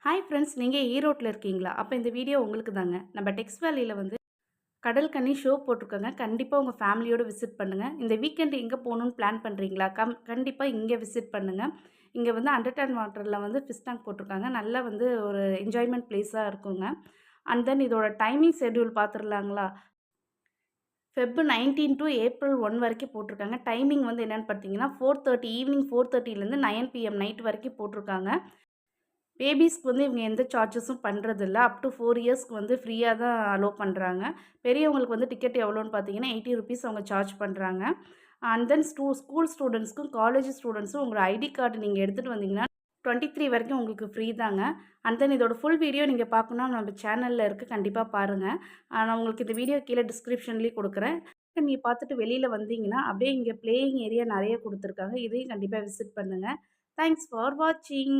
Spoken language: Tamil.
ஹாய் ஃப்ரெண்ட்ஸ், நீங்கள் ஈரோட்டில் இருக்கீங்களா? அப்போ இந்த வீடியோ உங்களுக்கு தாங்க. நம்ம டெக்ஸ் வேலியில் வந்து கடல் கன்னி ஷோ போட்டிருக்கோங்க. கண்டிப்பாக உங்கள் ஃபேமிலியோடு விசிட் பண்ணுங்கள். இந்த வீக்கெண்ட் எங்கே போகணுன்னு பிளான் பண்ணுறீங்களா? கண்டிப்பாக இங்கே விசிட் பண்ணுங்கள். இங்கே வந்து அண்டர் டேங்க் வாட்டரில் வந்து ஃபிஷ் டேங்க் போட்டிருக்காங்க. நல்லா வந்து ஒரு என்ஜாய்மெண்ட் பிளேஸாக இருக்குங்க. அண்ட் தென் இதோட டைமிங் ஷெட்யூல் பார்த்துடலாங்களா? ஃபெப் 19 டு ஏப்ரல் 1 வரைக்கும் போட்டிருக்காங்க. டைமிங் வந்து என்னென்னு பார்த்தீங்கன்னா 4:30 ஈவினிங் 4:30லேருந்து 9 PM நைட் வரைக்கும் போட்டிருக்காங்க. பேபீஸ்க்கு வந்து இவங்க எந்த சார்ஜஸும் பண்ணுறதில்ல. அப் டு 4 இயர்ஸ்க்கு வந்து ஃப்ரீயா தான் அலோவ் பண்ணுறாங்க. பெரியவங்களுக்கு வந்து டிக்கெட் எவ்வளோன்னு பார்த்தீங்கன்னா, ₹80 அவங்க சார்ஜ் பண்ணுறாங்க. அண்ட் தென் ஸ்கூல் ஸ்டூடெண்ட்ஸ்க்கும், காலேஜ் ஸ்டூடெண்ட்ஸும் உங்களோட ஐடி கார்டு நீங்கள் எடுத்துகிட்டு வந்தீங்கன்னா, 23 வரைக்கும் உங்களுக்கு ஃப்ரீ தாங்க. அண்ட் தென் இதோட ஃபுல் வீடியோ நீங்கள் பார்க்கணும்னா நம்ம சேனல்ல இருக்குது. கண்டிப்பா பாருங்க. நான் உங்களுக்கு இந்த வீடியோ கீழே டிஸ்கிரிப்ஷன்லேயும் குடுக்குறேன். நீங்க பார்த்துட்டு வெளியில வந்தீங்கன்னா, அப்படியே இங்க பிளேயிங் ஏரியா நெறைய குடுத்துருக்காங்க. இதையும் கண்டிப்பா விசிட் பண்ணுங்க. தேங்க்ஸ் ஃபார் வாட்சிங்.